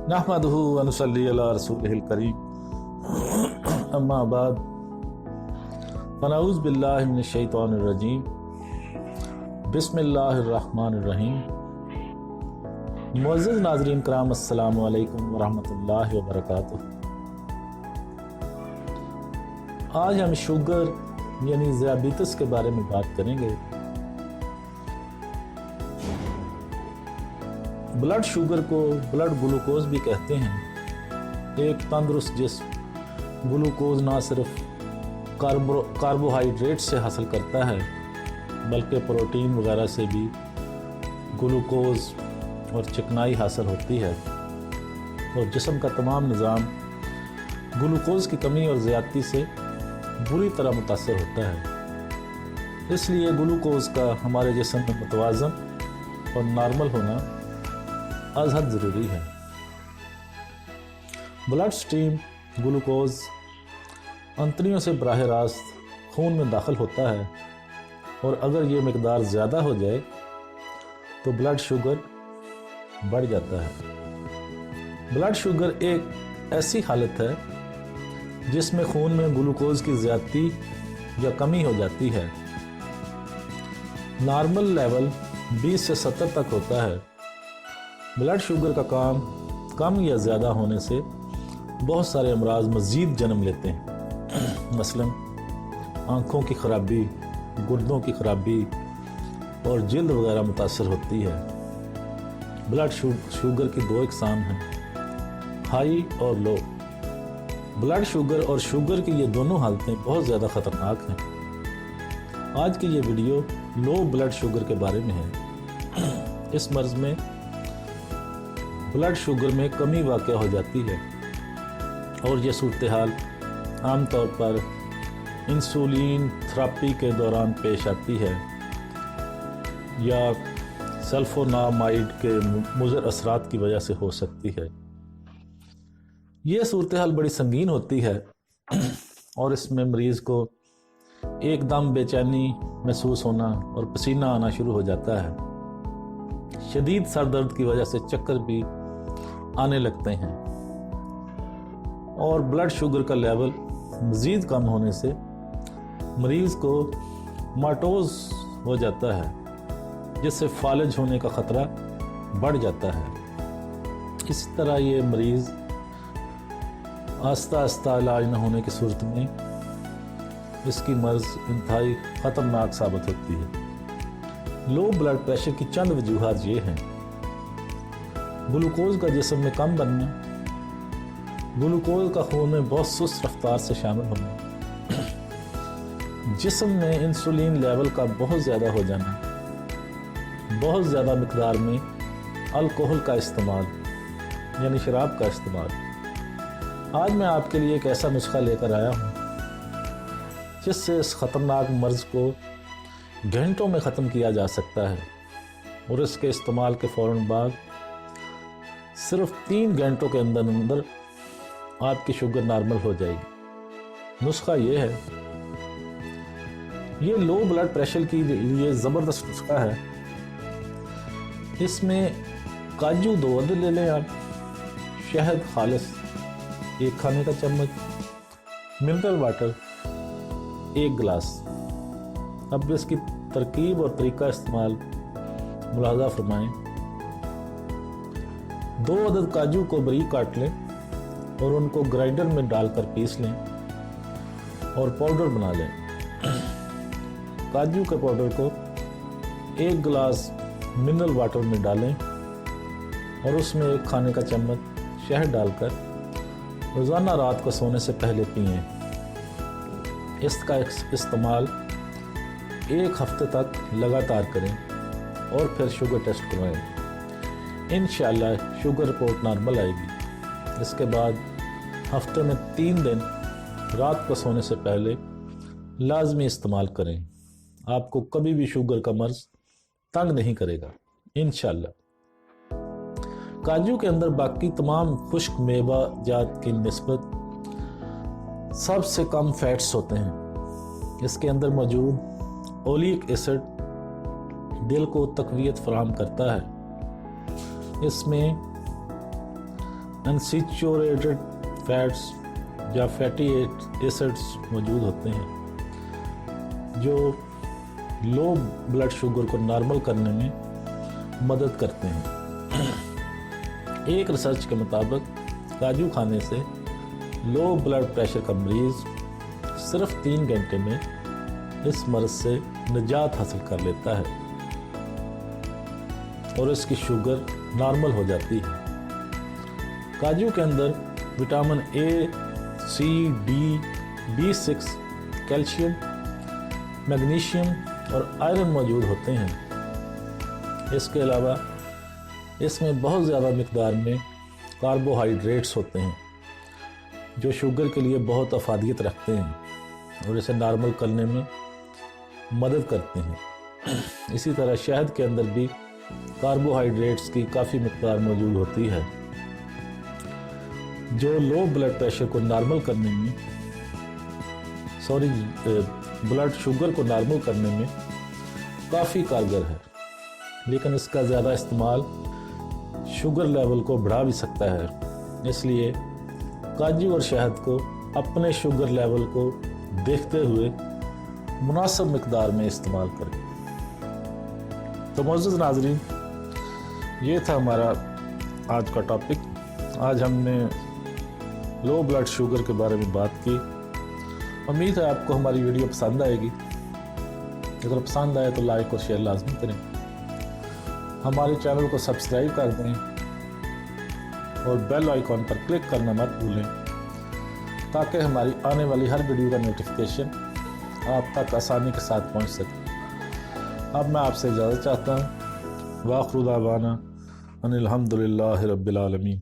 नहमदुहु व नुसल्ली अला रसूलिहिल करीम अम्मा बाद फनऊज़ु बिल्लाहि मिनश शैतानिर रजीम बिस्मिल्लाहिर रहमानिर रहीम। मुअज़्ज़िज़ नाज़रीन कराम अस्सलामु अलैकुम व रहमतुल्लाहि व बरकातुहू। आज हम शुगर यानी ज़ियाबितस के बारे में बात करेंगे। ब्लड शुगर को ब्लड ग्लूकोज भी कहते हैं। एक तंदुरुस्त जिस्म ग्लूकोज ना सिर्फ कार्बोहाइड्रेट से हासिल करता है बल्कि प्रोटीन वगैरह से भी ग्लूकोज और चिकनाई हासिल होती है और जिस्म का तमाम निज़ाम ग्लूकोज की कमी और ज़्यादती से बुरी तरह मुतासर होता है। इसलिए ग्लूकोज का हमारे जिस्म में मुतवाज़न और नॉर्मल होना अज़ हद ज़रूरी है। ब्लड स्ट्रीम ग्लूकोज अंतड़ियों से बराह रास्त खून में दाखिल होता है और अगर ये मकदार ज़्यादा हो जाए तो ब्लड शुगर बढ़ जाता है। ब्लड शुगर एक ऐसी हालत है जिसमें खून में ग्लूकोज की ज़्यादती या कमी हो जाती है। नॉर्मल लेवल 20 से 70 तक होता है। ब्लड शुगर का काम कम या ज़्यादा होने से बहुत सारे अमराज मज़ीद जन्म लेते हैं। मसलन आँखों की ख़राबी, गुर्दों की ख़राबी और जल्द वगैरह मुतासर होती है। ब्लड शुगर की दो इकसाम हैं, हाई और लो। ब्लड शुगर और शुगर की ये दोनों हालतें बहुत ज़्यादा ख़तरनाक हैं। आज की ये वीडियो लो ब्लड शुगर के बारे में है। इस मर्ज़ में ब्लड शुगर में कमी वाक़ हो जाती है और ये सूरत हाल आम तौर पर इंसुलिन थेरेपी के दौरान पेश आती है या सल्फोनामाइड के मुज़र असरात की वजह से हो सकती है। ये सूरत हाल बड़ी संगीन होती है और इसमें मरीज़ को एकदम बेचैनी महसूस होना और पसीना आना शुरू हो जाता है। शदीद सर दर्द की वजह से चक्कर भी आने लगते हैं और ब्लड शुगर का लेवल मज़ीद कम होने से मरीज़ को माटोज़ हो जाता है जिससे फालिज होने का ख़तरा बढ़ जाता है। इस तरह ये मरीज़ आस्ता आस्ता इलाज न होने की सूरत में इसकी मर्ज़ इंतहाई ख़तरनाक साबित होती है। लो ब्लड प्रेशर की चंद वजूहात ये हैं: ग्लूकोज का जिस्म में कम बनना, ग्लूकोज का खून में बहुत सुस्त रफ्तार से शामिल होना, जिस्म में इंसुलिन लेवल का बहुत ज़्यादा हो जाना, बहुत ज़्यादा मिकदार में अल्कोहल का इस्तेमाल यानी शराब का इस्तेमाल। आज मैं आपके लिए एक ऐसा नुस्खा लेकर आया हूँ जिससे इस ख़तरनाक मर्ज़ को घंटों में ख़त्म किया जा सकता है और इसके इस्तेमाल के फ़ौरन बाद सिर्फ 3 घंटों के अंदर अंदर आपकी शुगर नॉर्मल हो जाएगी। नुस्खा ये है, ये लो ब्लड प्रेशर की लिए ज़बरदस्त नुस्खा है। इसमें काजू 2 अदद ले लें आप, शहद खालिस 1 खाने का चम्मच, मिनरल वाटर 1 गिलास। अब इसकी तरकीब और तरीका इस्तेमाल मुलाहजा फरमाएं। 2 अदद काजू को बारीक काट लें और उनको ग्राइंडर में डालकर पीस लें और पाउडर बना लें। काजू के पाउडर को 1 गिलास मिनरल वाटर में डालें और उसमें 1 खाने का चम्मच शहद डालकर रोज़ाना रात को सोने से पहले पिएं। इसका इस्तेमाल 1 हफ्ते तक लगातार करें और फिर शुगर टेस्ट करवाएं। इंशाअल्लाह शुगर रिपोर्ट नॉर्मल आएगी। इसके बाद हफ्ते में 3 दिन रात को सोने से पहले लाजमी इस्तेमाल करें। आपको कभी भी शुगर का मर्ज़ तंग नहीं करेगा इंशाअल्लाह। काजू के अंदर बाकी तमाम खुश्क मेवा जात की निस्बत सबसे कम फैट्स होते हैं। इसके अंदर मौजूद ओलिक एसिड दिल को तक़वियत फराहम करता है। इसमें अनसैचुरेटेड फैट्स या फैटी एसिड्स मौजूद होते हैं जो लो ब्लड शुगर को नॉर्मल करने में मदद करते हैं। एक रिसर्च के मुताबिक काजू खाने से लो ब्लड प्रेशर का मरीज़ सिर्फ 3 घंटे में इस मर्ज़ से निजात हासिल कर लेता है और इसकी शुगर नॉर्मल हो जाती है। काजू के अंदर vitamin A, C, D, B6, calcium, magnesium और आयरन मौजूद होते हैं। इसके अलावा इसमें बहुत ज़्यादा मिकदार में कार्बोहाइड्रेट्स होते हैं जो शुगर के लिए बहुत अफादियत रखते हैं और इसे नॉर्मल करने में मदद करते हैं। इसी तरह शहद के अंदर भी कार्बोहाइड्रेट्स की काफ़ी मिकदार मौजूद होती है जो लो ब्लड प्रेशर को नॉर्मल करने में ब्लड शुगर को नॉर्मल करने में काफ़ी कारगर है, लेकिन इसका ज़्यादा इस्तेमाल शुगर लेवल को बढ़ा भी सकता है। इसलिए काजू और शहद को अपने शुगर लेवल को देखते हुए मुनासिब मिकदार में इस्तेमाल करें। तो मुअज़्ज़िज़ नाज़रीन, ये था हमारा आज का टॉपिक। आज हमने लो ब्लड शुगर के बारे में बात की। उम्मीद है आपको हमारी वीडियो पसंद आएगी। अगर पसंद आए तो लाइक और शेयर लाजमी करें। हमारे चैनल को सब्सक्राइब कर दें और बेल आइकॉन पर क्लिक करना मत भूलें ताकि हमारी आने वाली हर वीडियो का नोटिफिकेशन आप तक आसानी के साथ पहुंच सके। अब मैं आपसे इजाज़त चाहता हूँ। वाखिरु दावाना अनिल हम्दुलिल्लाहि रब्बिल आलमीन।